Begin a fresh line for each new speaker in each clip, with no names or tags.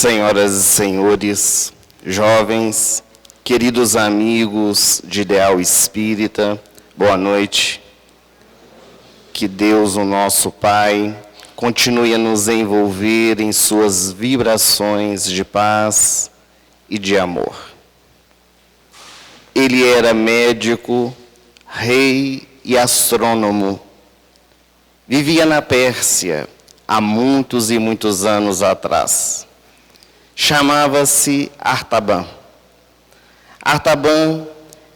Senhoras e senhores, jovens, queridos amigos de Ideal Espírita, boa noite. Que Deus, o nosso Pai, continue a nos envolver em suas vibrações de paz e de amor. Ele era médico, rei e astrônomo. Vivia na Pérsia há muitos e muitos anos atrás. Chamava-se Artaban. Artaban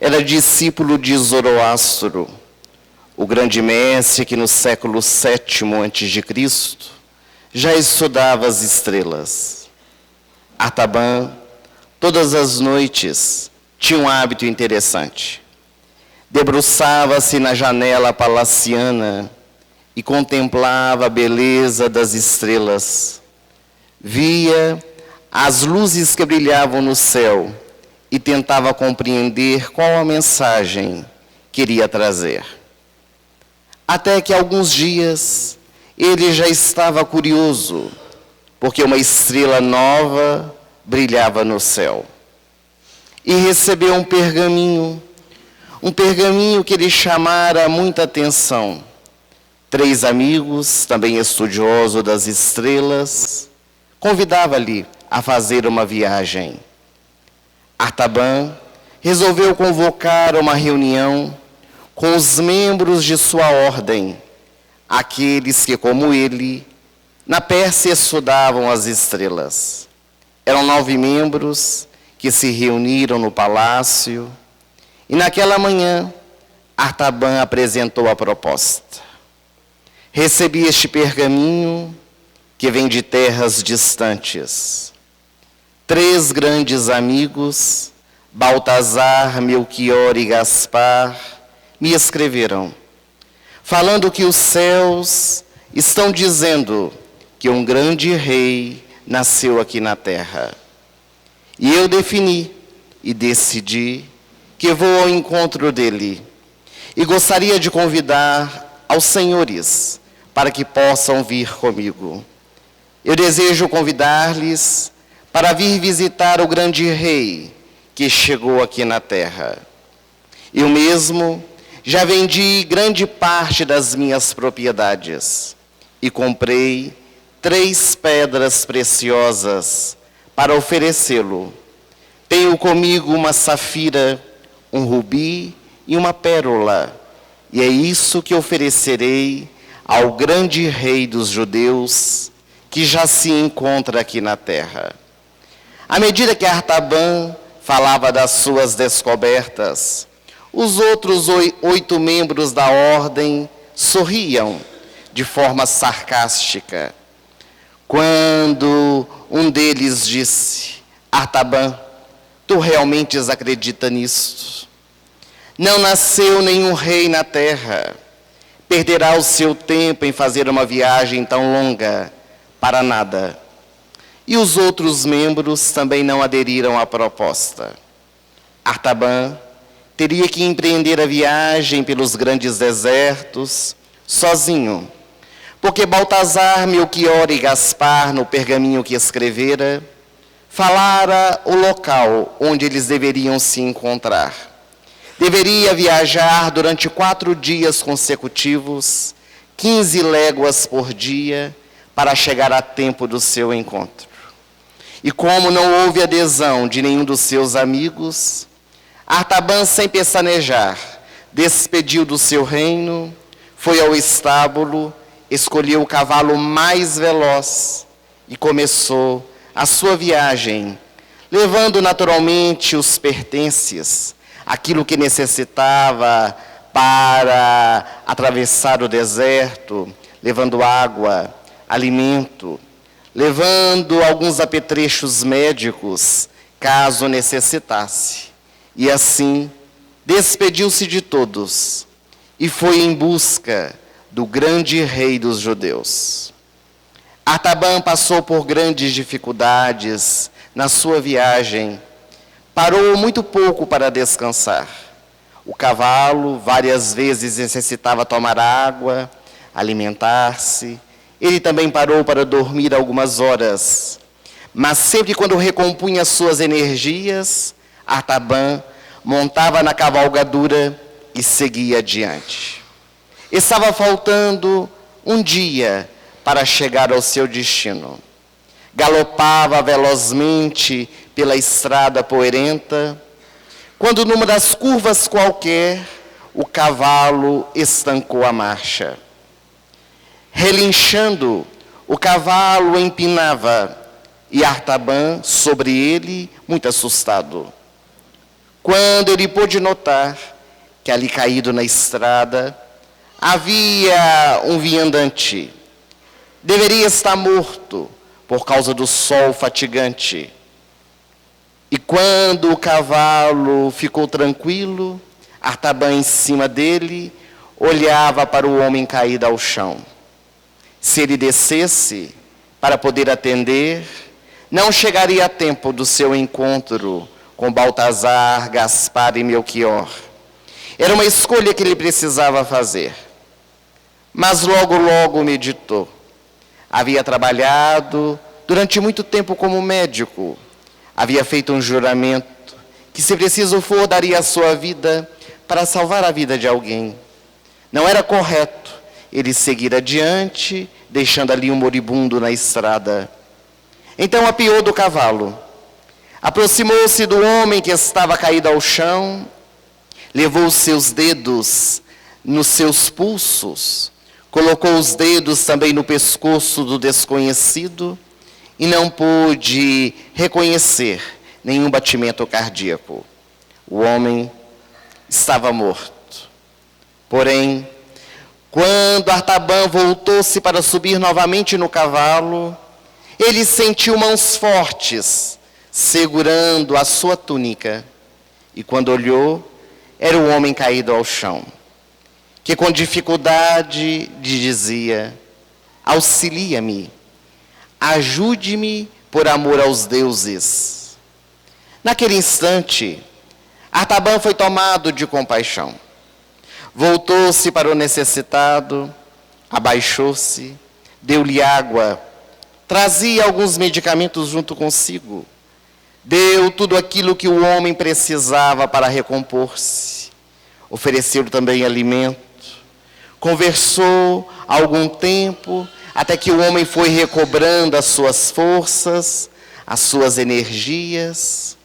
era discípulo de Zoroastro, o grande mestre que no século VII a.C. já estudava as estrelas. Artaban, todas as noites, tinha um hábito interessante. Debruçava-se na janela palaciana e contemplava a beleza das estrelas. Via as luzes que brilhavam no céu e tentava compreender qual a mensagem queria trazer. Até que alguns dias ele já estava curioso, porque uma estrela nova brilhava no céu. E recebeu um pergaminho que lhe chamara muita atenção. 3 amigos, também estudiosos das estrelas, convidava-lhe a fazer uma viagem. Artaban resolveu convocar uma reunião com os membros de sua ordem, aqueles que, como ele, na Pérsia estudavam as estrelas. Eram 9 membros que se reuniram no palácio, e naquela manhã, Artaban apresentou a proposta. Recebi este pergaminho que vem de terras distantes. 3 grandes amigos, Baltazar, Melquior e Gaspar, me escreveram, falando que os céus estão dizendo que um grande rei nasceu aqui na terra. E eu defini e decidi que vou ao encontro dele e gostaria de convidar aos senhores para que possam vir comigo. Eu desejo convidar-lhes para vir visitar o grande rei que chegou aqui na terra. Eu mesmo já vendi grande parte das minhas propriedades e comprei 3 pedras preciosas para oferecê-lo. Tenho comigo uma safira, um rubi e uma pérola, e é isso que oferecerei ao grande rei dos judeus, que já se encontra aqui na terra. À medida que Artaban falava das suas descobertas, os outros 8 membros da ordem sorriam de forma sarcástica. Quando um deles disse: Artaban, tu realmente acredita nisto? Não nasceu nenhum rei na terra. Perderá o seu tempo em fazer uma viagem tão longa para nada. E os outros membros também não aderiram à proposta. Artaban teria que empreender a viagem pelos grandes desertos sozinho, porque Baltazar, Melquior e Gaspar, no pergaminho que escrevera, falara o local onde eles deveriam se encontrar. Deveria viajar durante 4 dias consecutivos, 15 léguas por dia, para chegar a tempo do seu encontro. E como não houve adesão de nenhum dos seus amigos, Artaban, sem pestanejar, despediu do seu reino, foi ao estábulo, escolheu o cavalo mais veloz e começou a sua viagem, levando naturalmente os pertences, aquilo que necessitava para atravessar o deserto, levando água, alimento, levando alguns apetrechos médicos, caso necessitasse. E assim, despediu-se de todos e foi em busca do grande rei dos judeus. Artaban passou por grandes dificuldades na sua viagem. Parou muito pouco para descansar. O cavalo várias vezes necessitava tomar água, alimentar-se. Ele também parou para dormir algumas horas. Mas sempre quando recompunha suas energias, Artaban montava na cavalgadura e seguia adiante. Estava faltando um dia para chegar ao seu destino. Galopava velozmente pela estrada poeirenta, quando numa das curvas qualquer, o cavalo estancou a marcha. Relinchando, o cavalo empinava, e Artaban sobre ele, muito assustado. Quando ele pôde notar que ali caído na estrada havia um viandante, deveria estar morto por causa do sol fatigante. E quando o cavalo ficou tranquilo, Artaban em cima dele olhava para o homem caído ao chão. Se ele descesse para poder atender, não chegaria a tempo do seu encontro com Baltazar, Gaspar e Melchior. Era uma escolha que ele precisava fazer. Mas logo meditou. Havia trabalhado durante muito tempo como médico. Havia feito um juramento que, se preciso for, daria a sua vida para salvar a vida de alguém. Não era correto ele seguir adiante, deixando ali um moribundo na estrada. Então apeou do cavalo, aproximou-se do homem que estava caído ao chão, levou os seus dedos nos seus pulsos, colocou os dedos também no pescoço do desconhecido e não pôde reconhecer nenhum batimento cardíaco. O homem estava morto. Porém, quando Artaban voltou-se para subir novamente no cavalo, ele sentiu mãos fortes segurando a sua túnica. E quando olhou, era o homem caído ao chão, que com dificuldade lhe dizia: auxilia-me, ajude-me por amor aos deuses. Naquele instante, Artaban foi tomado de compaixão. Voltou-se para o necessitado, abaixou-se, deu-lhe água, trazia alguns medicamentos junto consigo, deu tudo aquilo que o homem precisava para recompor-se, ofereceu também alimento, conversou algum tempo, até que o homem foi recobrando as suas forças, as suas energias.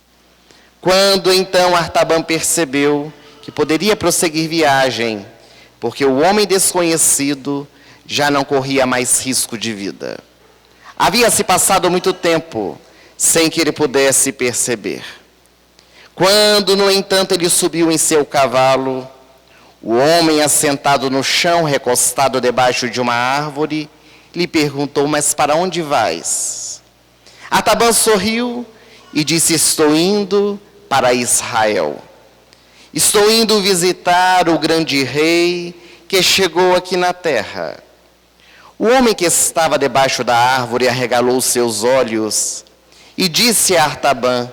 Quando então Artaban percebeu que poderia prosseguir viagem, porque o homem desconhecido já não corria mais risco de vida. Havia-se passado muito tempo sem que ele pudesse perceber. Quando, no entanto, ele subiu em seu cavalo, o homem, assentado no chão, recostado debaixo de uma árvore, lhe perguntou: mas para onde vais? Artaban sorriu e disse: estou indo para Israel. Estou indo visitar o grande rei que chegou aqui na terra. O homem que estava debaixo da árvore arregalou seus olhos e disse a Artaban: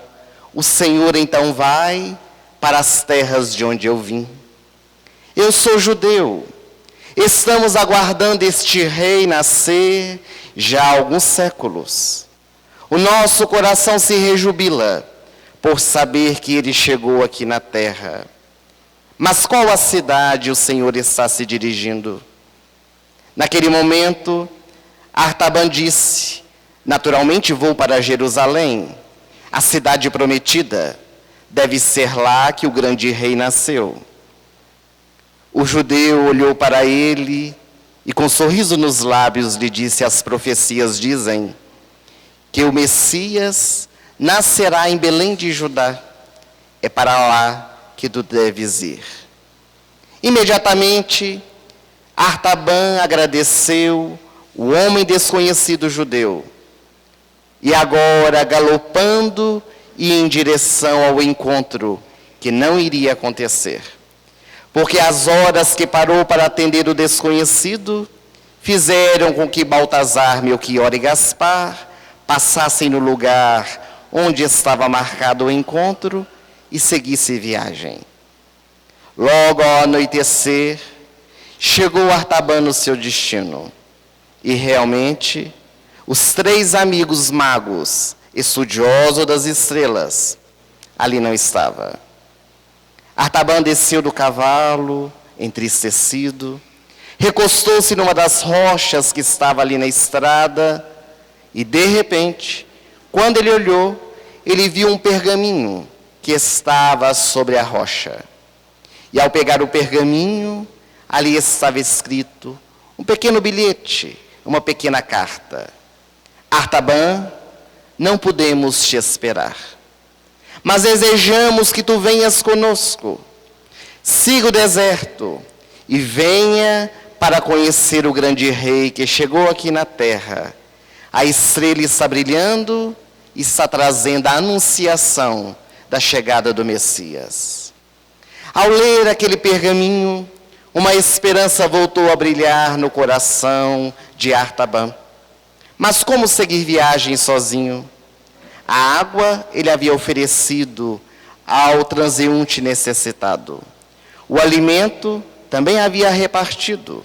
o Senhor então vai para as terras de onde eu vim. Eu sou judeu. Estamos aguardando este rei nascer já há alguns séculos. O nosso coração se rejubila por saber que ele chegou aqui na terra. Mas qual a cidade o Senhor está se dirigindo? Naquele momento, Artaban disse: naturalmente vou para Jerusalém, a cidade prometida. Deve ser lá que o grande rei nasceu. O judeu olhou para ele e, com um sorriso nos lábios, lhe disse: as profecias dizem que o Messias nascerá em Belém de Judá. É para lá que tu deves ir. Imediatamente, Artaban agradeceu o homem desconhecido judeu. E agora, galopando e em direção ao encontro que não iria acontecer. Porque as horas que parou para atender o desconhecido fizeram com que Baltazar, Melchior e Gaspar passassem no lugar onde estava marcado o encontro e seguissem viagem. Logo ao anoitecer, chegou Artaban no seu destino. E realmente, os três amigos magos estudioso das estrelas, ali não estava. Artaban desceu do cavalo, entristecido, recostou-se numa das rochas que estava ali na estrada, e de repente, quando ele olhou, ele viu um pergaminho que estava sobre a rocha. E ao pegar o pergaminho, ali estava escrito um pequeno bilhete, uma pequena carta. Artaban, não podemos te esperar, mas desejamos que tu venhas conosco. Siga o deserto e venha para conhecer o grande rei que chegou aqui na terra. A estrela está brilhando e está trazendo a anunciação da chegada do Messias. Ao ler aquele pergaminho, uma esperança voltou a brilhar no coração de Artaban. Mas como seguir viagem sozinho? A água ele havia oferecido ao transeunte necessitado. O alimento também havia repartido.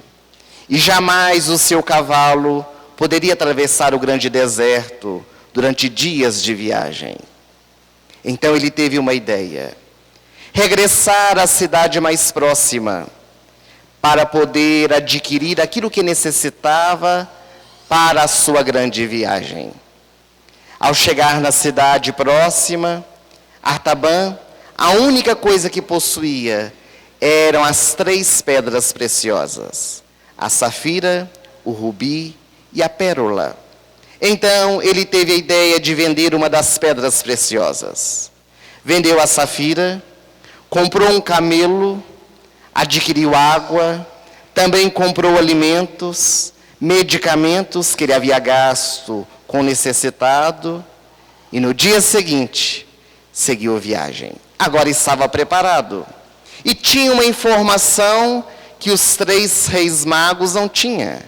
E jamais o seu cavalo poderia atravessar o grande deserto durante dias de viagem. Então ele teve uma ideia: regressar à cidade mais próxima para poder adquirir aquilo que necessitava para a sua grande viagem. Ao chegar na cidade próxima, Artaban, a única coisa que possuía eram as 3 pedras preciosas: a safira, o rubi e a pérola. Então ele teve a ideia de vender uma das pedras preciosas. Vendeu a safira, comprou um camelo, adquiriu água, também comprou alimentos, medicamentos que ele havia gasto com o necessitado, e no dia seguinte seguiu a viagem. Agora estava preparado e tinha uma informação que os 3 reis magos não tinham,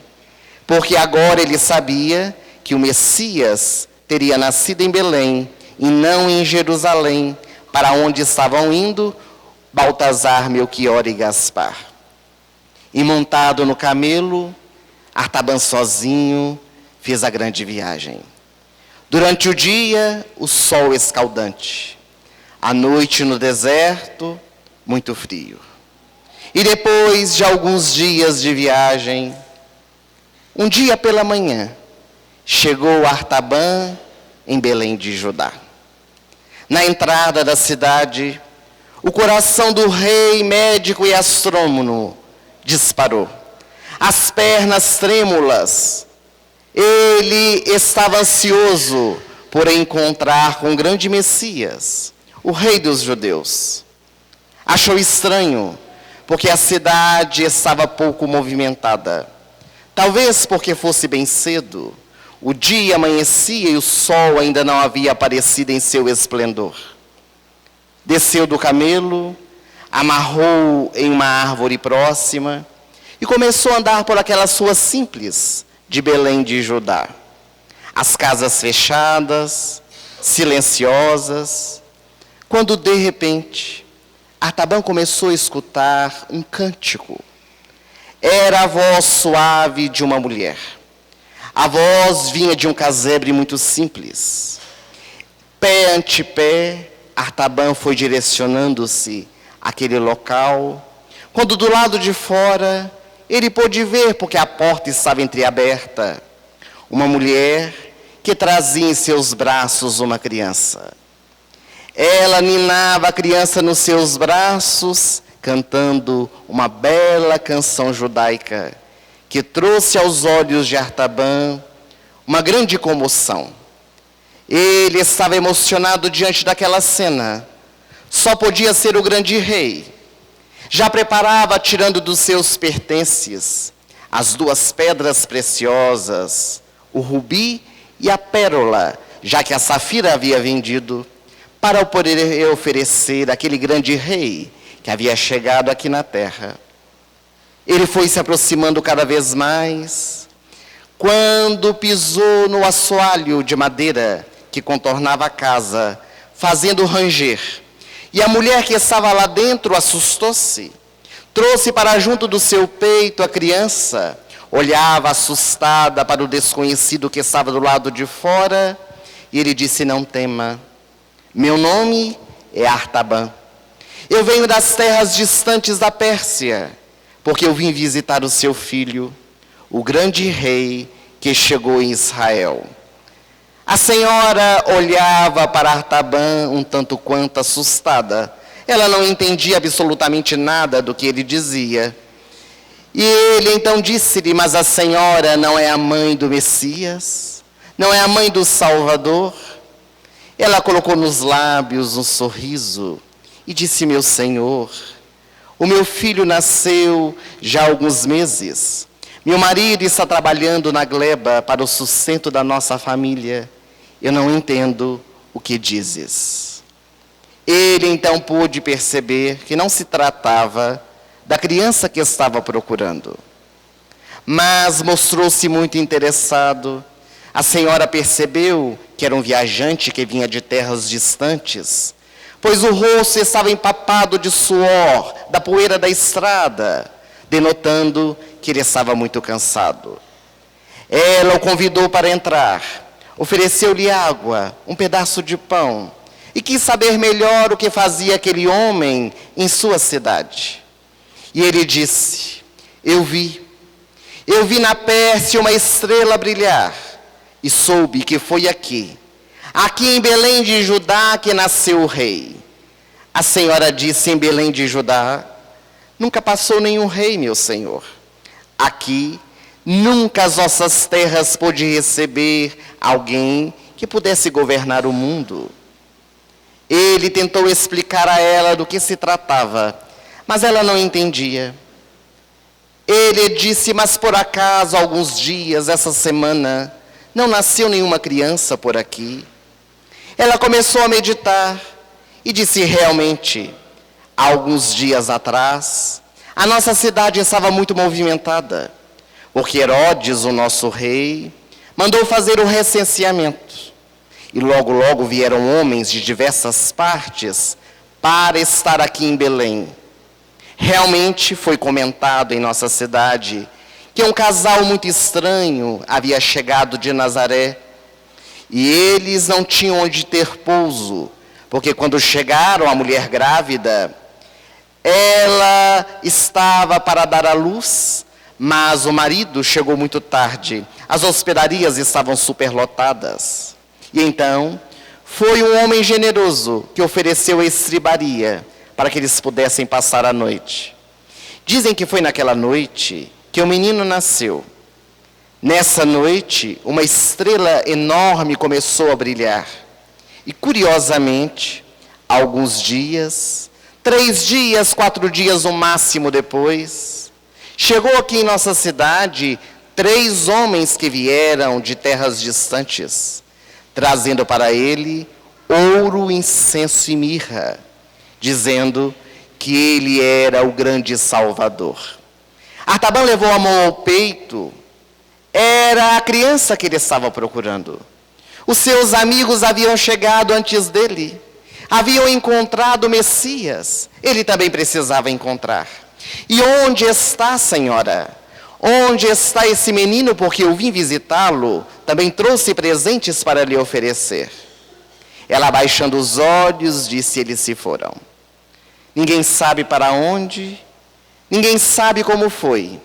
porque agora ele sabia que o Messias teria nascido em Belém e não em Jerusalém, para onde estavam indo Baltazar, Melquior e Gaspar. E montado no camelo, Artaban sozinho fez a grande viagem. Durante o dia, o sol escaldante. À noite, no deserto, muito frio. E depois de alguns dias de viagem, um dia pela manhã, chegou Artaban em Belém de Judá. Na entrada da cidade, o coração do rei, médico e astrônomo disparou. As pernas trêmulas. Ele estava ansioso por encontrar com o grande Messias, o rei dos judeus. Achou estranho, porque a cidade estava pouco movimentada. Talvez porque fosse bem cedo. O dia amanhecia e o sol ainda não havia aparecido em seu esplendor. Desceu do camelo, amarrou em uma árvore próxima e começou a andar por aquelas ruas simples de Belém de Judá. As casas fechadas, silenciosas, quando de repente Artaban começou a escutar um cântico. Era a voz suave de uma mulher. A voz vinha de um casebre muito simples. Pé ante pé, Artaban foi direcionando-se àquele local, quando do lado de fora ele pôde ver, porque a porta estava entreaberta, uma mulher que trazia em seus braços uma criança. Ela ninava a criança nos seus braços, cantando uma bela canção judaica, que trouxe aos olhos de Artaban uma grande comoção. Ele estava emocionado diante daquela cena. Só podia ser o grande rei. Já preparava, tirando dos seus pertences, as 2 pedras preciosas, o rubi e a pérola, já que a safira havia vendido, para o poder oferecer àquele grande rei que havia chegado aqui na terra. Ele foi se aproximando cada vez mais, quando pisou no assoalho de madeira que contornava a casa, fazendo ranger. E a mulher que estava lá dentro assustou-se, trouxe para junto do seu peito a criança, olhava assustada para o desconhecido que estava do lado de fora, E ele disse: não tema, meu nome é Artaban. Eu venho das terras distantes da Pérsia, porque eu vim visitar o seu filho, o grande rei que chegou em Israel. A senhora olhava para Artaban um tanto quanto assustada. Ela não entendia absolutamente nada do que ele dizia. E ele então disse-lhe: mas a senhora não é a mãe do Messias? Não é a mãe do Salvador? Ela colocou nos lábios um sorriso e disse: meu senhor, o meu filho nasceu já há alguns meses. Meu marido está trabalhando na gleba para o sustento da nossa família. Eu não entendo o que dizes. Ele então pôde perceber que não se tratava da criança que estava procurando, mas mostrou-se muito interessado. A senhora percebeu que era um viajante que vinha de terras distantes, pois o rosto estava empapado de suor, da poeira da estrada, denotando que ele estava muito cansado. Ela o convidou para entrar, ofereceu-lhe água, um pedaço de pão, e quis saber melhor o que fazia aquele homem em sua cidade. E ele disse: eu vi na Pérsia uma estrela brilhar, e soube que foi aqui em Belém de Judá, que nasceu o rei. A senhora disse: em Belém de Judá nunca passou nenhum rei, meu senhor. Aqui nunca as nossas terras pôde receber alguém que pudesse governar o mundo. Ele tentou explicar a ela do que se tratava, mas ela não entendia. Ele disse: mas por acaso, há alguns dias, essa semana, não nasceu nenhuma criança por aqui? Ela começou a meditar e disse: realmente, há alguns dias atrás, a nossa cidade estava muito movimentada, porque Herodes, o nosso rei, mandou fazer o recenseamento. E logo, logo vieram homens de diversas partes para estar aqui em Belém. Realmente foi comentado em nossa cidade que um casal muito estranho havia chegado de Nazaré, e eles não tinham onde ter pouso, porque quando chegaram, a mulher grávida, ela estava para dar à luz, mas o marido chegou muito tarde. As hospedarias estavam superlotadas. E então, foi um homem generoso que ofereceu a estribaria para que eles pudessem passar a noite. Dizem que foi naquela noite que o menino nasceu. Nessa noite, uma estrela enorme começou a brilhar. E curiosamente, alguns dias, 3 dias, 4 dias no máximo depois, chegou aqui em nossa cidade 3 homens que vieram de terras distantes, trazendo para ele ouro, incenso e mirra, dizendo que ele era o grande Salvador. Artaban levou a mão ao peito. Era a criança que ele estava procurando. Os seus amigos haviam chegado antes dele, haviam encontrado o Messias. Ele também precisava encontrar. E onde está, senhora? Onde está esse menino? Porque eu vim visitá-lo. Também trouxe presentes para lhe oferecer. Ela, abaixando os olhos, disse: eles se foram. Ninguém sabe para onde, ninguém sabe como foi,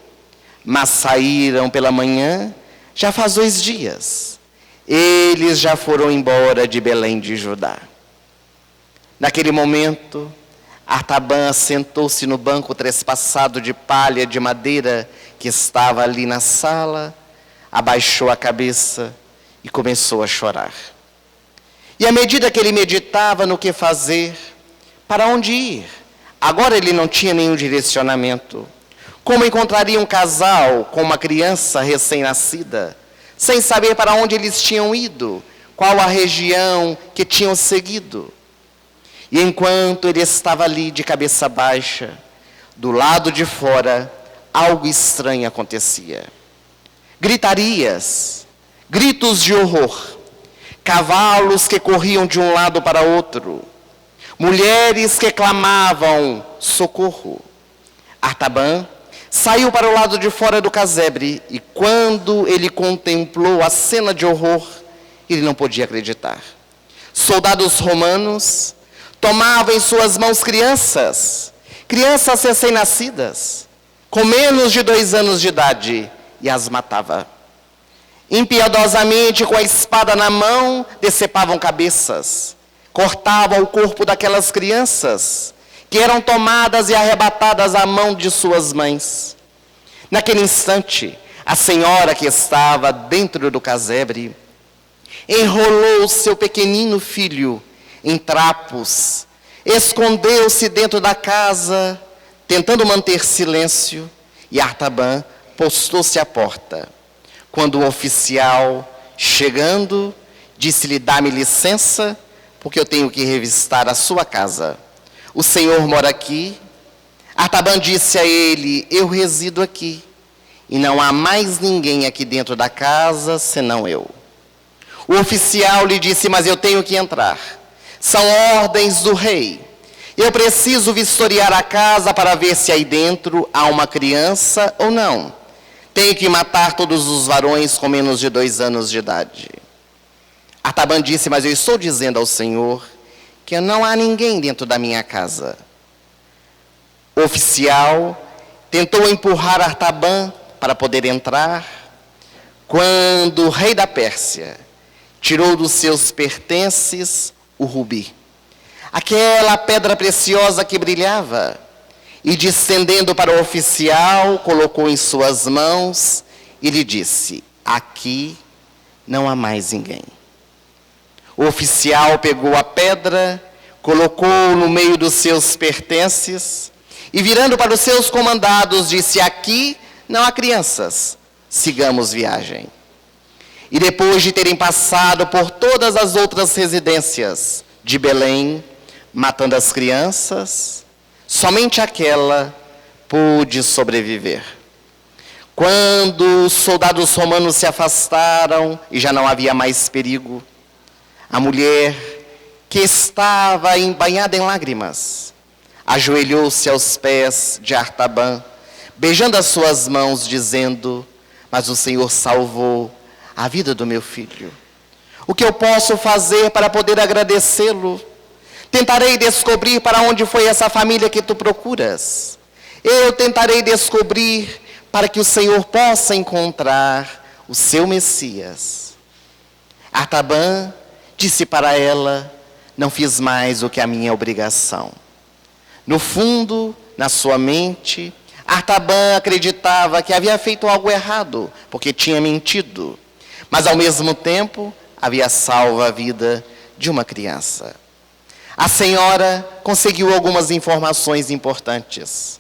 mas saíram pela manhã, já faz 2 dias. Eles já foram embora de Belém de Judá. Naquele momento, Artaban sentou-se no banco trespassado de palha de madeira que estava ali na sala, abaixou a cabeça e começou a chorar. E à medida que ele meditava no que fazer, para onde ir, agora ele não tinha nenhum direcionamento. Como encontraria um casal com uma criança recém-nascida, sem saber para onde eles tinham ido, qual a região que tinham seguido? E enquanto ele estava ali de cabeça baixa, do lado de fora, algo estranho acontecia. Gritarias, gritos de horror, cavalos que corriam de um lado para outro, mulheres que clamavam socorro. Artaban saiu para o lado de fora do casebre, e quando ele contemplou a cena de horror, Ele não podia acreditar. Soldados romanos tomavam em suas mãos crianças recém-nascidas, com menos de 2 anos de idade, e as matava. Impiedosamente, com a espada na mão, decepavam cabeças, cortavam o corpo daquelas crianças, que eram tomadas e arrebatadas à mão de suas mães. Naquele instante, a senhora que estava dentro do casebre enrolou seu pequenino filho em trapos, escondeu-se dentro da casa, tentando manter silêncio, e Artaban postou-se à porta. Quando o oficial, chegando, disse-lhe: dá-me licença, porque eu tenho que revistar a sua casa. O senhor mora aqui? Artaban disse a ele: eu resido aqui, e não há mais ninguém aqui dentro da casa, senão eu. O oficial lhe disse: mas eu tenho que entrar. São ordens do rei. Eu preciso vistoriar a casa para ver se aí dentro há uma criança ou não. Tenho que matar todos os varões com menos de 2 anos de idade. Artaban disse: mas eu estou dizendo ao senhor que não há ninguém dentro da minha casa. O oficial tentou empurrar Artaban para poder entrar, quando o rei da Pérsia tirou dos seus pertences o rubi, aquela pedra preciosa que brilhava, e descendendo para o oficial, colocou em suas mãos e lhe disse: aqui não há mais ninguém. O oficial pegou a pedra, colocou no meio dos seus pertences e, virando para os seus comandados, disse: aqui não há crianças, sigamos viagem. E depois de terem passado por todas as outras residências de Belém, matando as crianças, somente aquela pôde sobreviver. Quando os soldados romanos se afastaram e já não havia mais perigo, a mulher, que estava banhada em lágrimas, ajoelhou-se aos pés de Artaban, beijando as suas mãos, dizendo: mas o Senhor salvou a vida do meu filho. O que eu posso fazer para poder agradecê-lo? Tentarei descobrir para onde foi essa família que tu procuras. Eu tentarei descobrir para que o Senhor possa encontrar o seu Messias. Artaban disse para ela: não fiz mais do que a minha obrigação. No fundo, na sua mente, Artaban acreditava que havia feito algo errado, porque tinha mentido. Mas, ao mesmo tempo, havia salvo a vida de uma criança. A senhora conseguiu algumas informações importantes,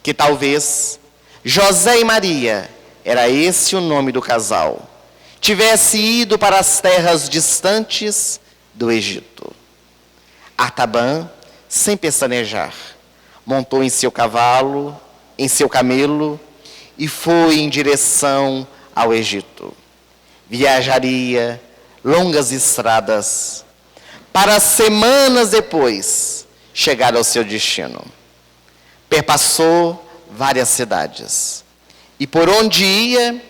que talvez José e Maria, era esse o nome do casal, tivesse ido para as terras distantes do Egito. Artaban, sem pestanejar, montou em seu cavalo, em seu camelo, e foi em direção ao Egito. Viajaria longas estradas, para semanas depois chegar ao seu destino. Perpassou várias cidades, e por onde ia,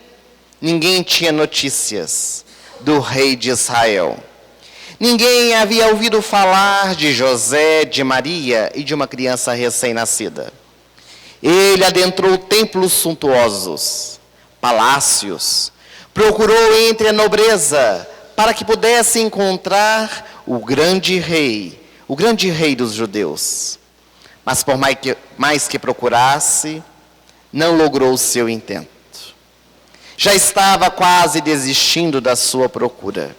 ninguém tinha notícias do rei de Israel. Ninguém havia ouvido falar de José, de Maria e de uma criança recém-nascida. Ele adentrou templos suntuosos, palácios, procurou entre a nobreza para que pudesse encontrar o grande rei dos judeus. Mas por mais que procurasse, não logrou o seu intento. Já estava quase desistindo da sua procura,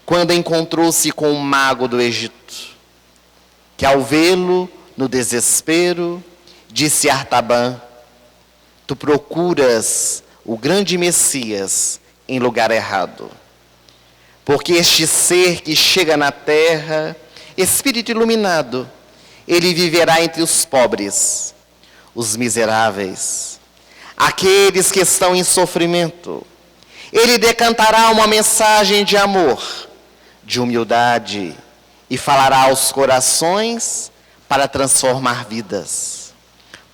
quando encontrou-se com um mago do Egito, que, ao vê-lo no desespero, disse a Artaban: tu procuras o grande Messias em lugar errado, porque este ser que chega na terra, espírito iluminado, ele viverá entre os pobres, os miseráveis, aqueles que estão em sofrimento. Ele decantará uma mensagem de amor, de humildade, e falará aos corações para transformar vidas.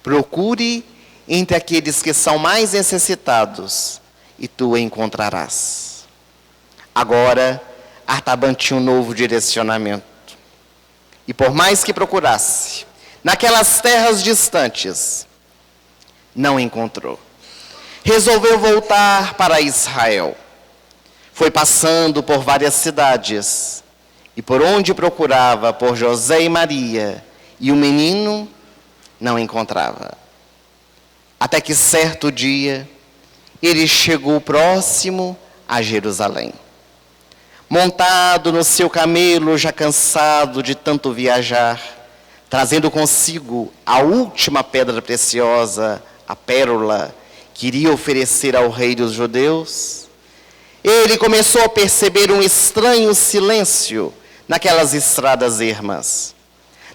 Procure entre aqueles que são mais necessitados, e tu o encontrarás. Agora, Artaban tinha um novo direcionamento. E por mais que procurasse, naquelas terras distantes, não encontrou. Resolveu voltar para Israel. Foi passando por várias cidades, e por onde procurava por José e Maria, e o menino não encontrava. Até que certo dia, ele chegou próximo a Jerusalém. Montado no seu camelo, já cansado de tanto viajar, trazendo consigo a última pedra preciosa, a pérola, que iria oferecer ao rei dos judeus, ele começou a perceber um estranho silêncio naquelas estradas ermas.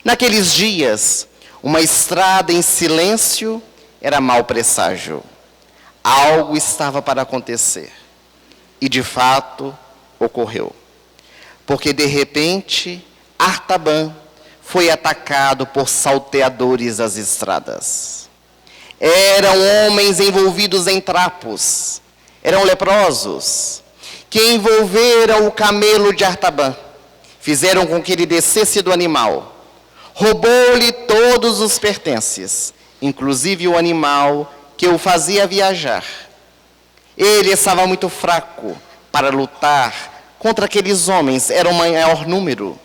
Naqueles dias, uma estrada em silêncio era mau presságio. Algo estava para acontecer. E de fato, ocorreu. Porque de repente, Artaban foi atacado por salteadores das estradas. Eram homens envolvidos em trapos, eram leprosos, que envolveram o camelo de Artaban, fizeram com que ele descesse do animal, roubou-lhe todos os pertences, inclusive o animal que o fazia viajar. Ele estava muito fraco para lutar contra aqueles homens, era um maior número.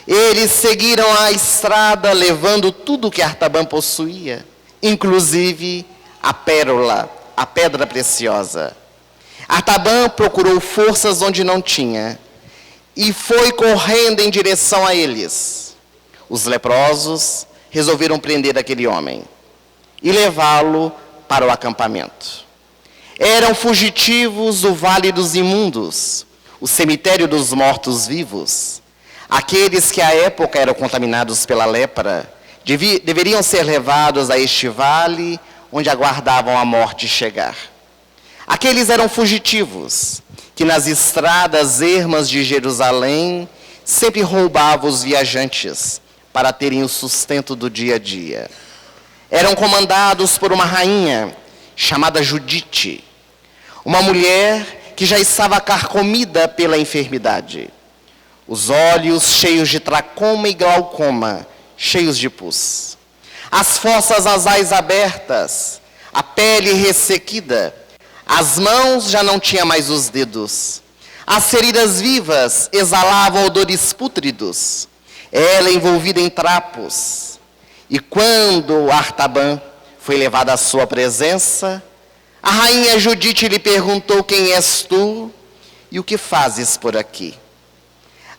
Eles seguiram a estrada levando tudo que Artaban possuía, inclusive a pérola, a pedra preciosa. Artaban procurou forças onde não tinha e foi correndo em direção a eles. Os leprosos resolveram prender aquele homem e levá-lo para o acampamento. Eram fugitivos do Vale dos Imundos, o cemitério dos mortos-vivos. Aqueles que à época eram contaminados pela lepra deveriam ser levados a este vale onde aguardavam a morte chegar. Aqueles eram fugitivos que nas estradas ermas de Jerusalém sempre roubavam os viajantes para terem o sustento do dia a dia. Eram comandados por uma rainha chamada Judite, uma mulher que já estava carcomida pela enfermidade. Os olhos cheios de tracoma e glaucoma, cheios de pus. As fossas nasais abertas, a pele ressequida, as mãos já não tinham mais os dedos. As feridas vivas exalavam odores pútridos. Ela envolvida em trapos. E quando Artaban foi levado à sua presença, a rainha Judite lhe perguntou: quem és tu e o que fazes por aqui?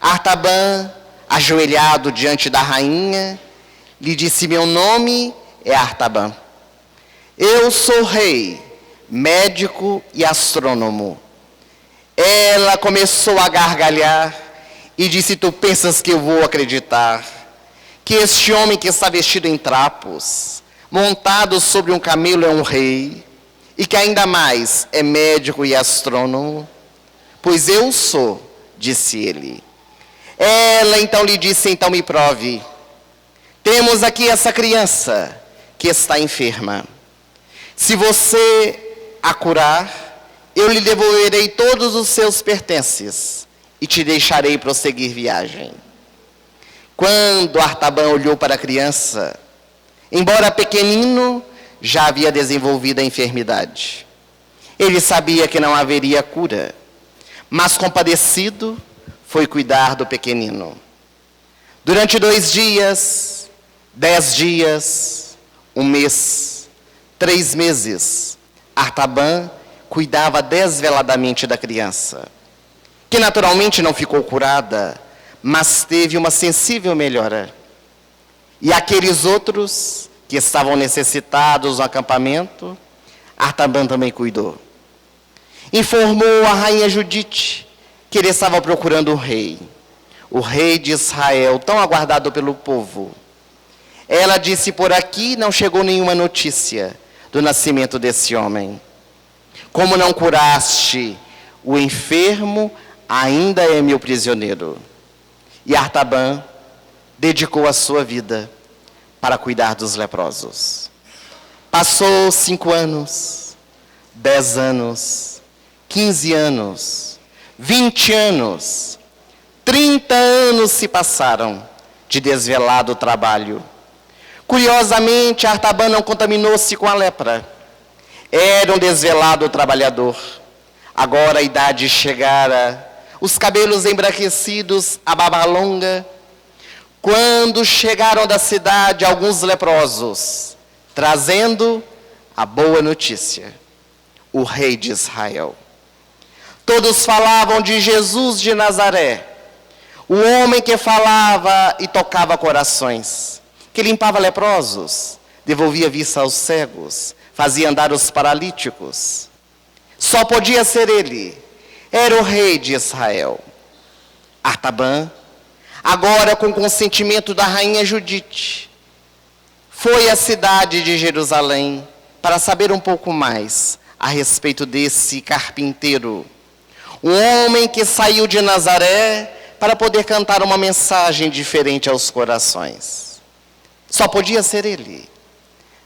Artaban, ajoelhado diante da rainha, lhe disse: meu nome é Artaban. Eu sou rei, médico e astrônomo. Ela começou a gargalhar e disse: tu pensas que eu vou acreditar que este homem que está vestido em trapos, montado sobre um camelo, é um rei, e que ainda mais é médico e astrônomo? Pois eu sou, disse ele. Ela então lhe disse: então me prove. Temos aqui essa criança que está enferma. Se você a curar, eu lhe devolverei todos os seus pertences e te deixarei prosseguir viagem. Quando Artaban olhou para a criança, embora pequenino, já havia desenvolvido a enfermidade. Ele sabia que não haveria cura, mas compadecido, foi cuidar do pequenino. Durante 2 dias, 10 dias, 1 mês, 3 meses, Artaban cuidava desveladamente da criança, que naturalmente não ficou curada, mas teve uma sensível melhora. E aqueles outros que estavam necessitados no acampamento, Artaban também cuidou. Informou a rainha Judite que ele estava procurando o rei de Israel, tão aguardado pelo povo. Ela disse: por aqui não chegou nenhuma notícia do nascimento desse homem. Como não curaste o enfermo, ainda é meu prisioneiro. E Artaban dedicou a sua vida para cuidar dos leprosos. Passou 5 anos, 10 anos, 15 anos, 20 anos, 30 anos se passaram de desvelado trabalho. Curiosamente, Artaban não contaminou-se com a lepra. Era um desvelado trabalhador. Agora a idade chegara, os cabelos embranquecidos, a barba longa. Quando chegaram da cidade alguns leprosos, trazendo a boa notícia, o rei de Israel. Todos falavam de Jesus de Nazaré, o homem que falava e tocava corações, que limpava leprosos, devolvia vista aos cegos, fazia andar os paralíticos. Só podia ser ele, era o rei de Israel. Artaban, agora com consentimento da rainha Judite, foi à cidade de Jerusalém para saber um pouco mais a respeito desse carpinteiro, um homem que saiu de Nazaré para poder cantar uma mensagem diferente aos corações. Só podia ser ele.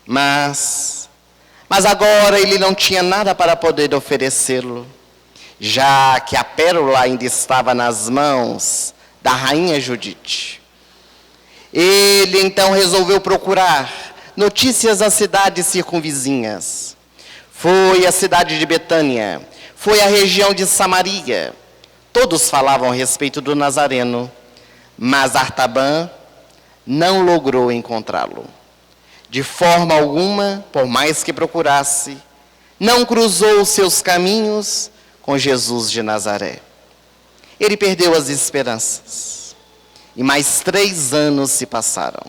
Mas agora ele não tinha nada para poder oferecê-lo, já que a pérola ainda estava nas mãos da rainha Judite. Ele então resolveu procurar notícias das cidades circunvizinhas. Foi à cidade de Betânia, foi à região de Samaria. Todos falavam a respeito do Nazareno, mas Artaban não logrou encontrá-lo. De forma alguma, por mais que procurasse, não cruzou os seus caminhos com Jesus de Nazaré. Ele perdeu as esperanças. E mais 3 anos se passaram.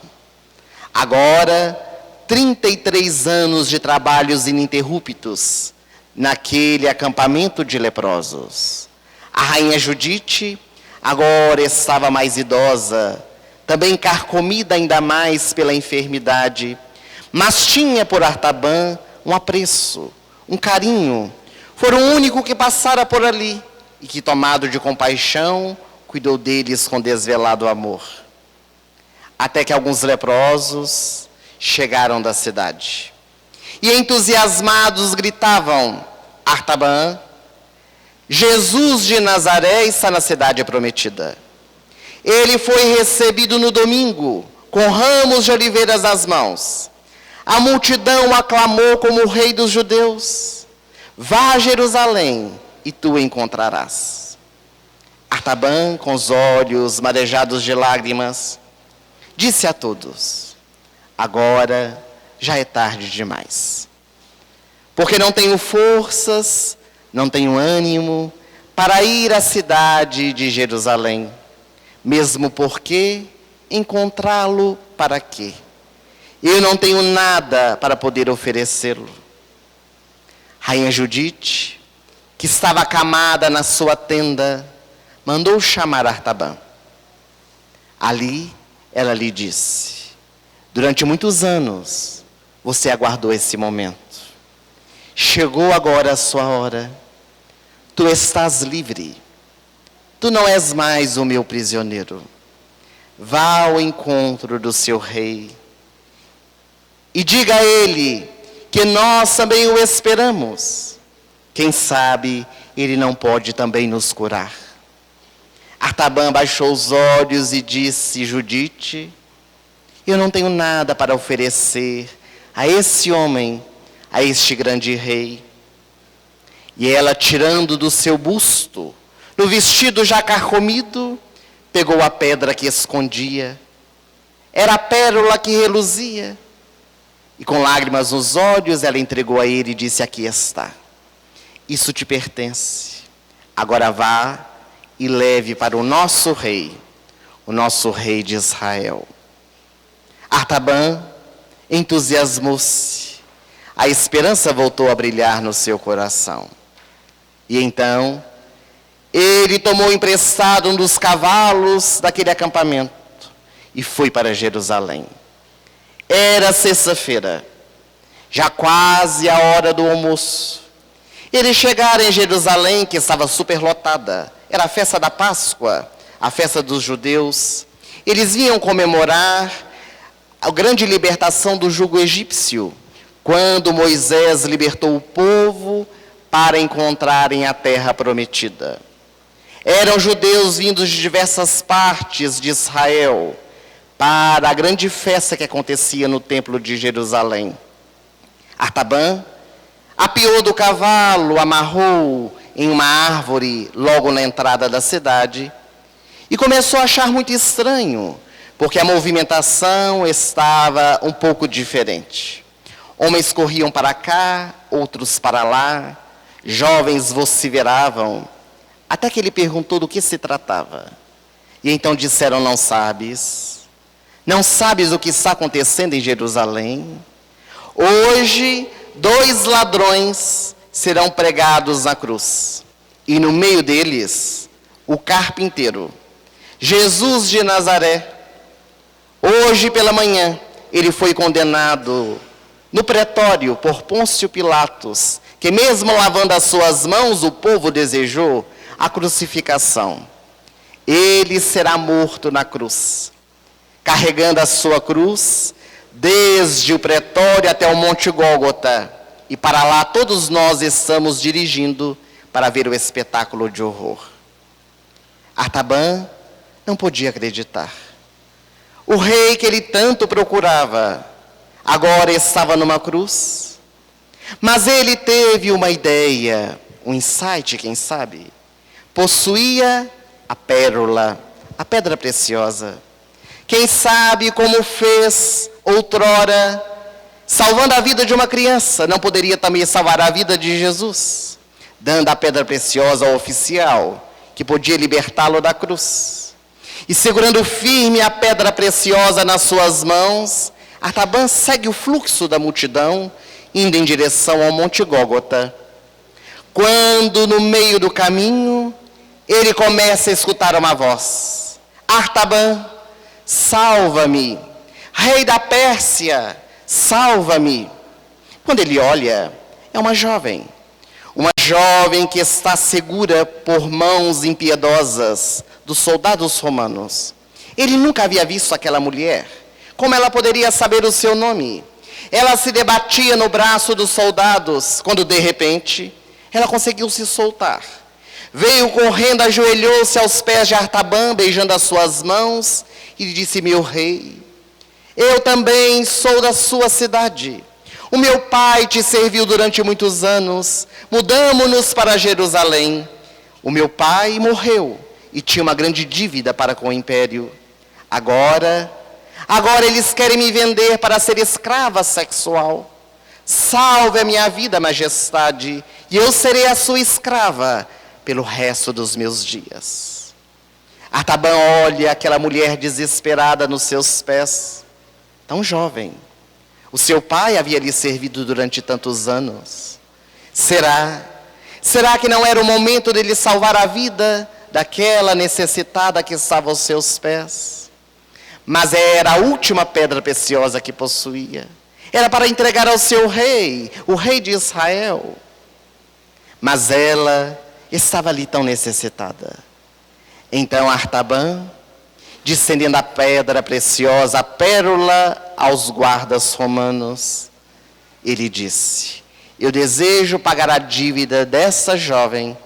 Agora, 33 anos de trabalhos ininterruptos naquele acampamento de leprosos. A rainha Judite agora estava mais idosa, também carcomida ainda mais pela enfermidade, mas tinha por Artaban um apreço, um carinho. Foi o único que passara por ali e que, tomado de compaixão, cuidou deles com desvelado amor. Até que alguns leprosos chegaram da cidade. E entusiasmados gritavam: Artaban, Jesus de Nazaré está na cidade prometida. Ele foi recebido no domingo, com ramos de oliveiras nas mãos. A multidão o aclamou como o rei dos judeus. Vá a Jerusalém e tu o encontrarás. Artaban, com os olhos marejados de lágrimas, disse a todos: agora já é tarde demais, porque não tenho forças, não tenho ânimo para ir à cidade de Jerusalém, mesmo porque encontrá-lo para quê? Eu não tenho nada para poder oferecê-lo. Rainha Judite, que estava acamada na sua tenda, mandou chamar Artaban. Ali, ela lhe disse: durante muitos anos, você aguardou esse momento. Chegou agora a sua hora. Tu estás livre. Tu não és mais o meu prisioneiro. Vá ao encontro do seu rei e diga a ele que nós também o esperamos. Quem sabe ele não pode também nos curar. Artaban baixou os olhos e disse: Judite, eu não tenho nada para oferecer a esse homem, a este grande rei. E ela, tirando do seu busto, no vestido já carcomido, pegou a pedra que escondia. Era a pérola que reluzia. E com lágrimas nos olhos, ela entregou a ele e disse: aqui está. Isso te pertence. Agora vá e leve para o nosso rei de Israel. Artaban entusiasmou-se. A esperança voltou a brilhar no seu coração. E então, ele tomou emprestado um dos cavalos daquele acampamento e foi para Jerusalém. Era sexta-feira, já quase a hora do almoço. Eles chegaram em Jerusalém, que estava superlotada. Era a festa da Páscoa, a festa dos judeus. Eles vinham comemorar a grande libertação do jugo egípcio, quando Moisés libertou o povo para encontrarem a terra prometida. Eram judeus vindos de diversas partes de Israel para a grande festa que acontecia no templo de Jerusalém. Artaban apeou do cavalo, amarrou em uma árvore logo na entrada da cidade e começou a achar muito estranho, porque a movimentação estava um pouco diferente. Homens corriam para cá, outros para lá, jovens vociferavam, até que ele perguntou do que se tratava. E então disseram: não sabes? Não sabes o que está acontecendo em Jerusalém? Hoje, 2 ladrões serão pregados na cruz. E no meio deles, o carpinteiro, Jesus de Nazaré. Hoje pela manhã, ele foi condenado no pretório por Pôncio Pilatos, que mesmo lavando as suas mãos, o povo desejou a crucificação. Ele será morto na cruz, carregando a sua cruz, desde o pretório até o Monte Gólgota. E para lá todos nós estamos dirigindo para ver o espetáculo de horror. Artaban não podia acreditar. O rei que ele tanto procurava, agora estava numa cruz. Mas ele teve uma ideia, um insight, quem sabe. Possuía a pérola, a pedra preciosa. Quem sabe como fez outrora, salvando a vida de uma criança, não poderia também salvar a vida de Jesus, dando a pedra preciosa ao oficial, que podia libertá-lo da cruz. E segurando firme a pedra preciosa nas suas mãos, Artaban segue o fluxo da multidão, indo em direção ao Monte Gólgota. Quando no meio do caminho, ele começa a escutar uma voz: Artaban, salva-me! Rei da Pérsia, salva-me! Quando ele olha, é uma jovem que está segura por mãos impiedosas dos soldados romanos. Ele nunca havia visto aquela mulher. Como ela poderia saber o seu nome? Ela se debatia no braço dos soldados, quando de repente, ela conseguiu se soltar. Veio correndo, ajoelhou-se aos pés de Artaban, beijando as suas mãos, e lhe disse: meu rei, eu também sou da sua cidade. O meu pai te serviu durante muitos anos. Mudamo-nos para Jerusalém. O meu pai morreu e tinha uma grande dívida para com o império. Agora eles querem me vender para ser escrava sexual. Salve a minha vida, majestade, e eu serei a sua escrava pelo resto dos meus dias. Artaban olha aquela mulher desesperada nos seus pés, tão jovem. O seu pai havia lhe servido durante tantos anos. Será que não era o momento dele salvar a vida daquela necessitada que estava aos seus pés? Mas era a última pedra preciosa que possuía. Era para entregar ao seu rei, o rei de Israel. Mas ela estava ali tão necessitada. Então Artaban, descendendo a pedra preciosa, a pérola aos guardas romanos, ele disse: eu desejo pagar a dívida dessa jovem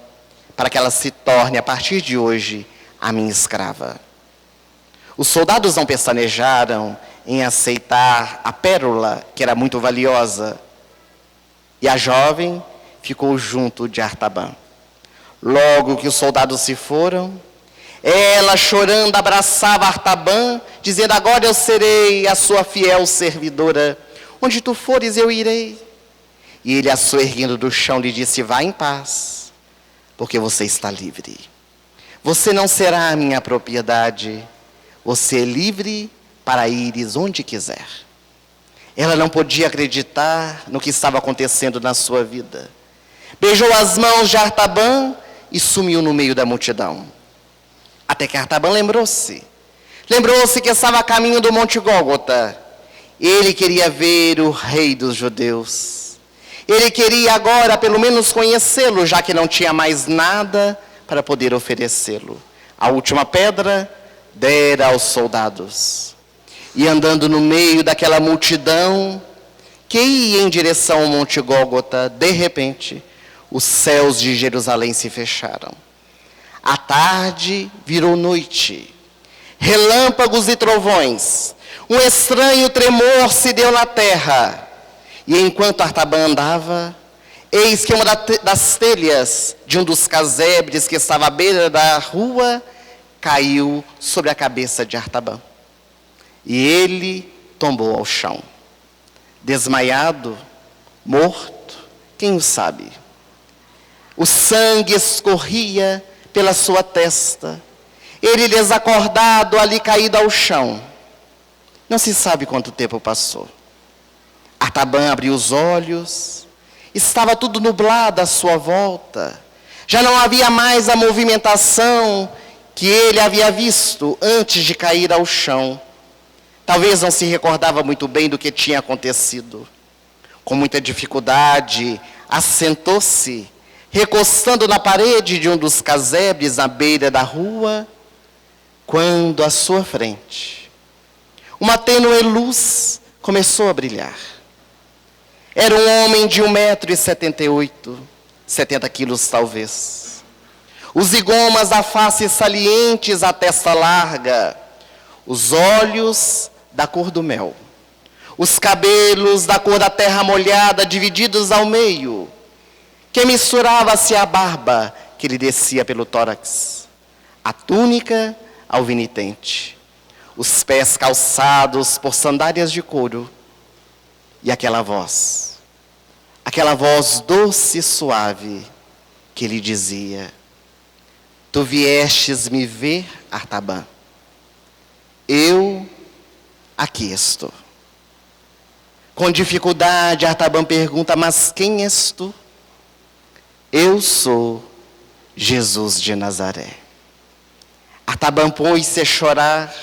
para que ela se torne, a partir de hoje, a minha escrava. Os soldados não pestanejaram em aceitar a pérola, que era muito valiosa, e a jovem ficou junto de Artaban. Logo que os soldados se foram, ela, chorando, abraçava Artaban, dizendo: agora eu serei a sua fiel servidora. Onde tu fores, eu irei. E ele, a soerguendo do chão, lhe disse: vá em paz, porque você está livre. Você não será a minha propriedade. Você é livre para ires onde quiser. Ela não podia acreditar no que estava acontecendo na sua vida. Beijou as mãos de Artaban e sumiu no meio da multidão. Até que Artaban lembrou-se que estava a caminho do Monte Gólgota. Ele queria ver o rei dos judeus. Ele queria agora pelo menos conhecê-lo, já que não tinha mais nada para poder oferecê-lo. A última pedra dera aos soldados. E andando no meio daquela multidão que ia em direção ao Monte Gólgota, de repente, os céus de Jerusalém se fecharam. A tarde virou noite. Relâmpagos e trovões. Um estranho tremor se deu na terra. E enquanto Artaban andava, eis que uma das telhas de um dos casebres que estava à beira da rua caiu sobre a cabeça de Artaban. E ele tombou ao chão. Desmaiado, morto, quem o sabe? O sangue escorria pela sua testa. Ele desacordado, ali caído ao chão. Não se sabe quanto tempo passou. Artaban abriu os olhos. Estava tudo nublado à sua volta. Já não havia mais a movimentação que ele havia visto antes de cair ao chão. Talvez não se recordava muito bem do que tinha acontecido. Com muita dificuldade, assentou-se, recostando na parede de um dos casebres na beira da rua, quando à sua frente, uma tênue luz começou a brilhar. Era um homem de 1,78 m, 70 quilos talvez. Os zigomas da face salientes, a testa larga, os olhos da cor do mel, os cabelos da cor da terra molhada, divididos ao meio, que misturava-se à barba que lhe descia pelo tórax, a túnica alvinitente, os pés calçados por sandálias de couro, e aquela voz doce e suave, que lhe dizia: tu viestes me ver, Artaban? Eu aqui estou. Com dificuldade, Artaban pergunta: mas quem és tu? Eu sou Jesus de Nazaré. Artaban pôs-se a chorar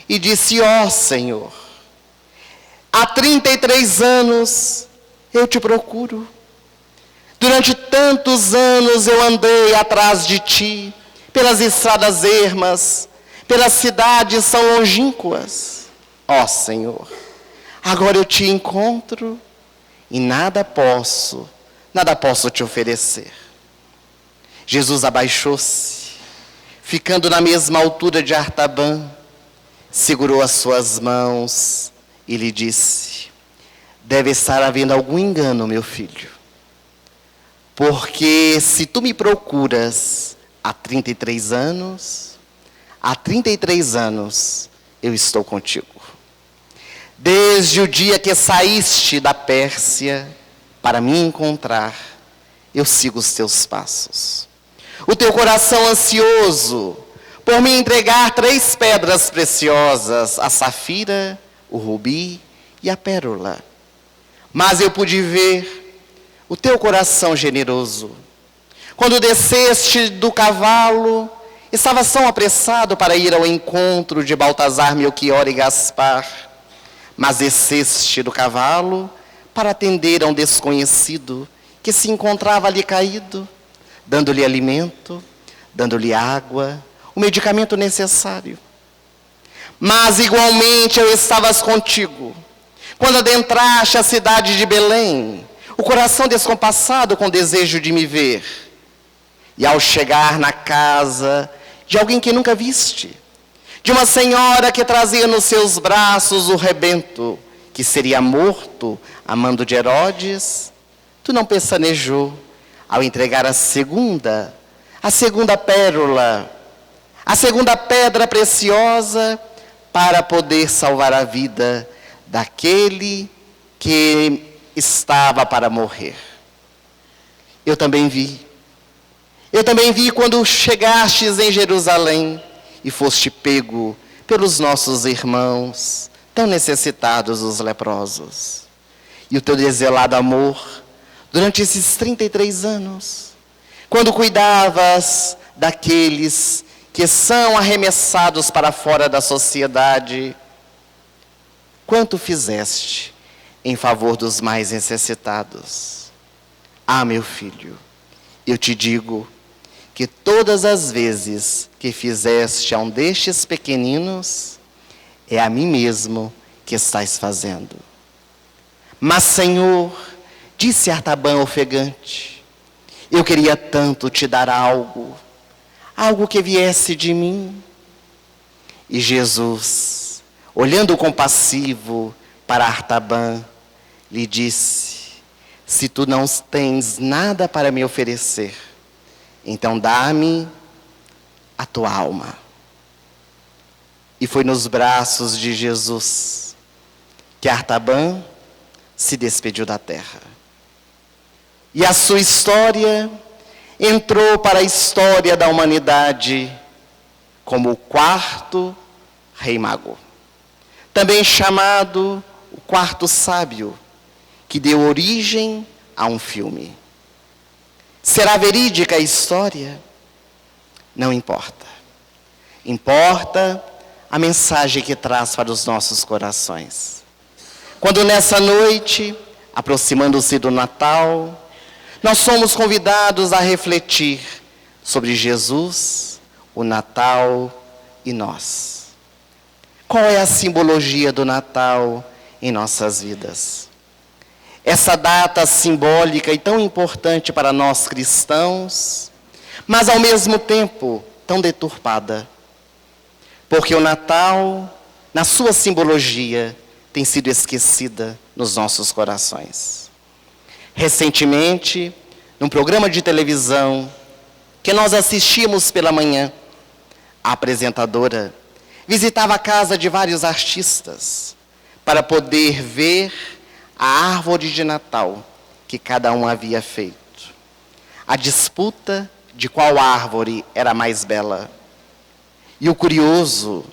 e disse: ó Senhor, há 33 anos eu te procuro. Durante tantos anos eu andei atrás de ti, pelas estradas ermas, pelas cidades tão longínquas. Ó Senhor, agora eu te encontro e nada posso te oferecer. Jesus abaixou-se, ficando na mesma altura de Artaban, segurou as suas mãos e lhe disse: deve estar havendo algum engano, meu filho, porque se tu me procuras há 33 anos, há 33 anos eu estou contigo. Desde o dia que saíste da Pérsia para me encontrar, eu sigo os teus passos. O teu coração ansioso por me entregar 3 pedras preciosas, a safira, o rubi e a pérola. Mas eu pude ver o teu coração generoso. Quando desceste do cavalo, estavas tão apressado para ir ao encontro de Baltazar, Melquior e Gaspar. Mas desceste do cavalo para atender a um desconhecido que se encontrava ali caído, dando-lhe alimento, dando-lhe água, o medicamento necessário. Mas igualmente eu estavas contigo, quando adentraste a cidade de Belém, o coração descompassado com desejo de me ver. E ao chegar na casa de alguém que nunca viste, de uma senhora que trazia nos seus braços o rebento, que seria morto a mando de Herodes, tu não pestanejou ao entregar a segunda pérola, a segunda pedra preciosa, para poder salvar a vida daquele que estava para morrer. Eu também vi quando chegastes em Jerusalém e foste pego pelos nossos irmãos, tão necessitados, os leprosos. E o teu desvelado amor, durante esses 33 anos, quando cuidavas daqueles que são arremessados para fora da sociedade, quanto fizeste em favor dos mais necessitados. Ah, meu filho, eu te digo que todas as vezes que fizeste a um destes pequeninos, é a mim mesmo que estás fazendo. Mas, Senhor, disse Artaban ofegante, eu queria tanto te dar algo algo que viesse de mim. E Jesus, olhando compassivo para Artaban, lhe disse: se tu não tens nada para me oferecer, então dá-me a tua alma. E foi nos braços de Jesus que Artaban se despediu da terra. E a sua história entrou para a história da humanidade como o quarto rei mago, também chamado o quarto sábio, que deu origem a um filme. Será verídica a história? Não importa. Importa a mensagem que traz para os nossos corações. Quando nessa noite, aproximando-se do Natal, nós somos convidados a refletir sobre Jesus, o Natal e nós. Qual é a simbologia do Natal em nossas vidas? Essa data simbólica e tão importante para nós cristãos, mas ao mesmo tempo tão deturpada. Porque o Natal, na sua simbologia, tem sido esquecida nos nossos corações. Recentemente, num programa de televisão que nós assistimos pela manhã, a apresentadora visitava a casa de vários artistas para poder ver a árvore de Natal que cada um havia feito. A disputa de qual árvore era mais bela. E o curioso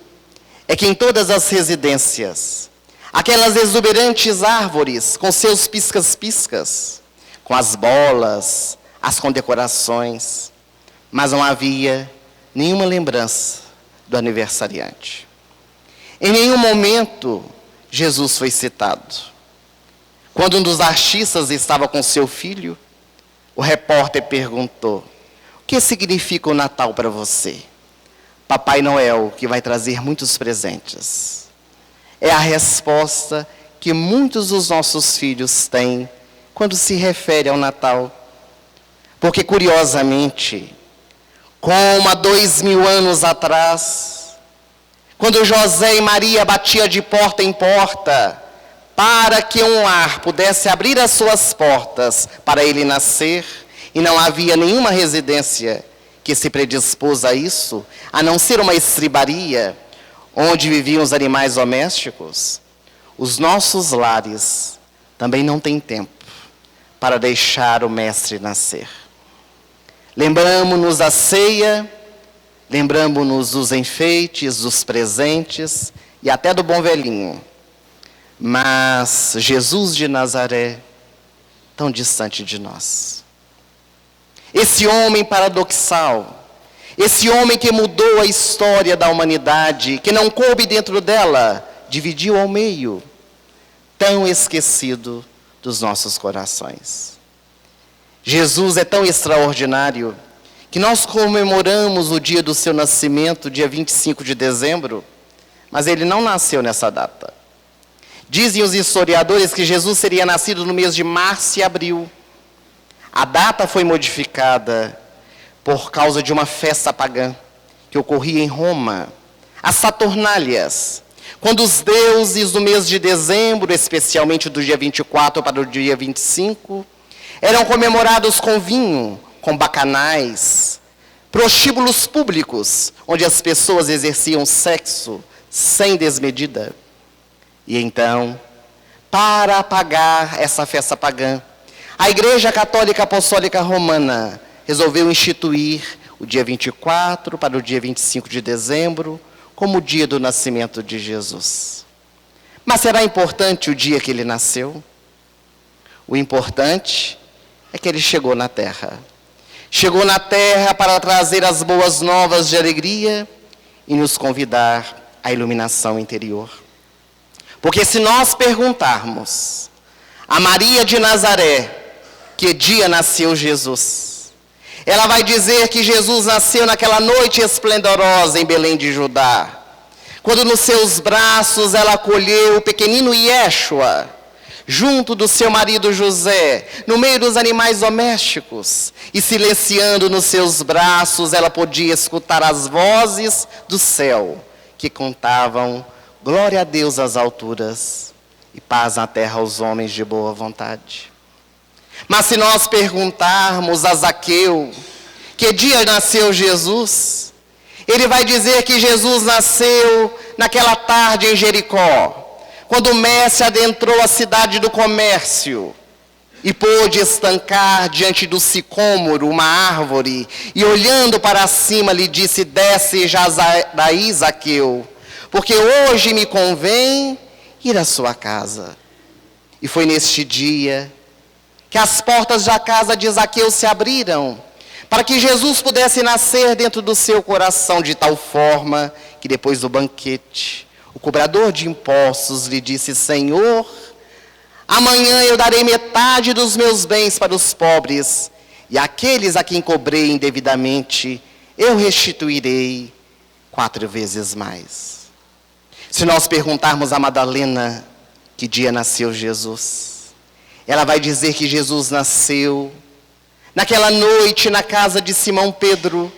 é que em todas as residências, aquelas exuberantes árvores com seus piscas-piscas, com as bolas, as condecorações, mas não havia nenhuma lembrança do aniversariante. Em nenhum momento Jesus foi citado. Quando um dos artistas estava com seu filho, o repórter perguntou: o que significa o Natal para você? Papai Noel, que vai trazer muitos presentes. É a resposta que muitos dos nossos filhos têm quando se refere ao Natal. Porque, curiosamente, como há 2000 anos atrás, quando José e Maria batiam de porta em porta, para que um lar pudesse abrir as suas portas para ele nascer, e não havia nenhuma residência que se predispôs a isso, a não ser uma estribaria, onde viviam os animais domésticos, os nossos lares também não têm tempo para deixar o Mestre nascer. Lembramos-nos da ceia, lembramos-nos dos enfeites, dos presentes e até do bom velhinho. Mas Jesus de Nazaré, tão distante de nós. Esse homem paradoxal, esse homem que mudou a história da humanidade, que não coube dentro dela, dividiu ao meio, tão esquecido dos nossos corações. Jesus é tão extraordinário que nós comemoramos o dia do seu nascimento, dia 25 de dezembro, mas ele não nasceu nessa data. Dizem os historiadores que Jesus seria nascido no mês de março e abril. A data foi modificada por causa de uma festa pagã que ocorria em Roma, as Saturnálias, quando os deuses do mês de dezembro, especialmente do dia 24 para o dia 25, eram comemorados com vinho, com bacanais, prostíbulos públicos, onde as pessoas exerciam sexo sem desmedida. E então, para apagar essa festa pagã, a Igreja Católica Apostólica Romana resolveu instituir o dia 24 para o dia 25 de dezembro como o dia do nascimento de Jesus. Mas será importante o dia que ele nasceu? O importante é que ele chegou na terra. Chegou na terra para trazer as boas novas de alegria e nos convidar à iluminação interior. Porque se nós perguntarmos a Maria de Nazaré que dia nasceu Jesus, ela vai dizer que Jesus nasceu naquela noite esplendorosa em Belém de Judá, quando nos seus braços ela acolheu o pequenino Yeshua, junto do seu marido José, no meio dos animais domésticos, e silenciando nos seus braços, ela podia escutar as vozes do céu, que cantavam glória a Deus às alturas e paz na terra aos homens de boa vontade. Mas se nós perguntarmos a Zaqueu, que dia nasceu Jesus? Ele vai dizer que Jesus nasceu naquela tarde em Jericó, quando o mestre adentrou a cidade do comércio e pôde estancar diante do sicômoro uma árvore, e olhando para cima lhe disse: desce já daí, Zaqueu, porque hoje me convém ir à sua casa. E foi neste dia que as portas da casa de Zaqueu se abriram, para que Jesus pudesse nascer dentro do seu coração, de tal forma que depois do banquete, o cobrador de impostos lhe disse: Senhor, amanhã eu darei metade dos meus bens para os pobres, e aqueles a quem cobrei indevidamente, eu restituirei 4 vezes mais. Se nós perguntarmos a Madalena que dia nasceu Jesus, ela vai dizer que Jesus nasceu naquela noite na casa de Simão Pedro,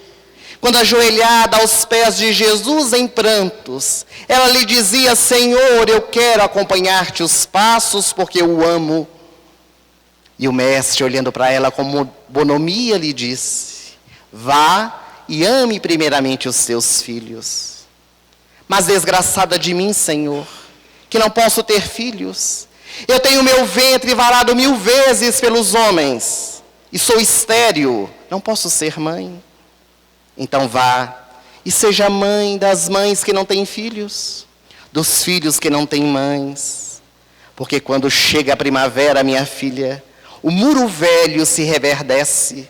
quando ajoelhada aos pés de Jesus em prantos, ela lhe dizia: Senhor, eu quero acompanhar-te os passos, porque eu o amo. E o mestre, olhando para ela com bonomia, lhe disse: vá e ame primeiramente os teus filhos. Mas desgraçada de mim, Senhor, que não posso ter filhos. Eu tenho meu ventre varado 1000 vezes pelos homens, e sou estéril, não posso ser mãe. Então vá e seja mãe das mães que não têm filhos, dos filhos que não têm mães. Porque quando chega a primavera, minha filha, o muro velho se reverdece,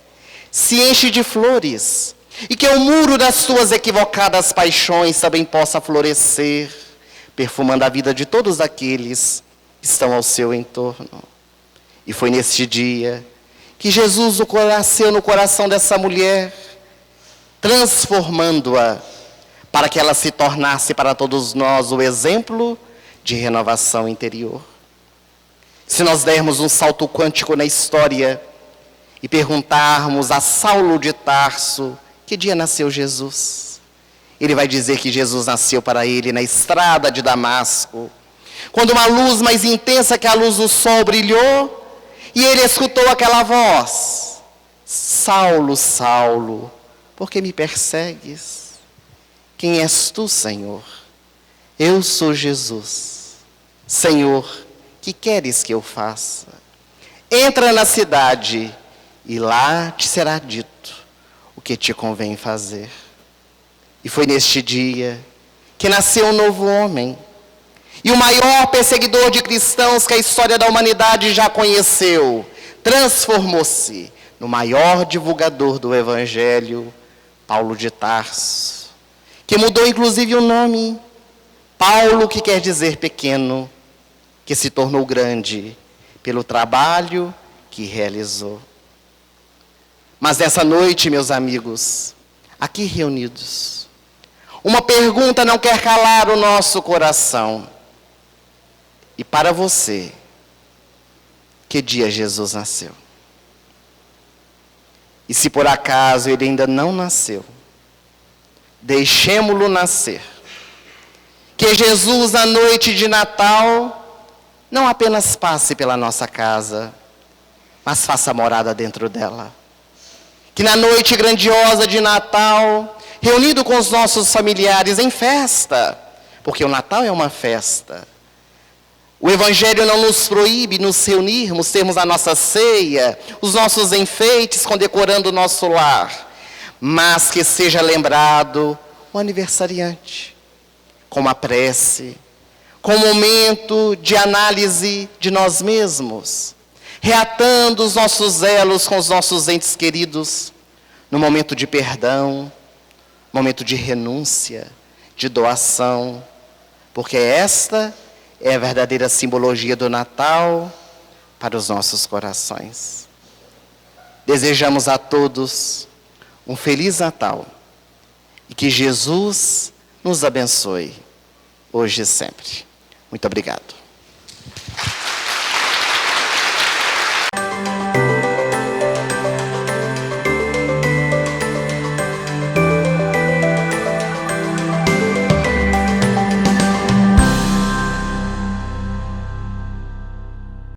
se enche de flores, e que o muro das tuas equivocadas paixões também possa florescer, perfumando a vida de todos aqueles que estão ao seu entorno. E foi neste dia que Jesus nasceu no coração dessa mulher, transformando-a, para que ela se tornasse para todos nós o exemplo de renovação interior. Se nós dermos um salto quântico na história e perguntarmos a Saulo de Tarso que dia nasceu Jesus, ele vai dizer que Jesus nasceu para ele na estrada de Damasco, quando uma luz mais intensa que a luz do sol brilhou, e ele escutou aquela voz: Saulo, Saulo, por que me persegues? Quem és tu, Senhor? Eu sou Jesus. Senhor, que queres que eu faça? Entra na cidade e lá te será dito o que te convém fazer. E foi neste dia que nasceu um novo homem, e o maior perseguidor de cristãos que a história da humanidade já conheceu, transformou-se no maior divulgador do Evangelho, Paulo de Tarso, que mudou inclusive o nome. Paulo, que quer dizer pequeno, que se tornou grande pelo trabalho que realizou. Mas nessa noite, meus amigos, aqui reunidos, uma pergunta não quer calar o nosso coração. E para você, que dia Jesus nasceu? E se por acaso ele ainda não nasceu, deixemo-lo nascer. Que Jesus, na noite de Natal, não apenas passe pela nossa casa, mas faça morada dentro dela. Que na noite grandiosa de Natal, reunido com os nossos familiares em festa, porque o Natal é uma festa. O Evangelho não nos proíbe nos reunirmos, termos a nossa ceia, os nossos enfeites condecorando o nosso lar, mas que seja lembrado o aniversariante, com uma prece, com um momento de análise de nós mesmos, reatando os nossos elos com os nossos entes queridos, no momento de perdão, momento de renúncia, de doação, porque esta é a verdadeira simbologia do Natal para os nossos corações. Desejamos a todos um Feliz Natal e que Jesus nos abençoe, hoje e sempre. Muito obrigado.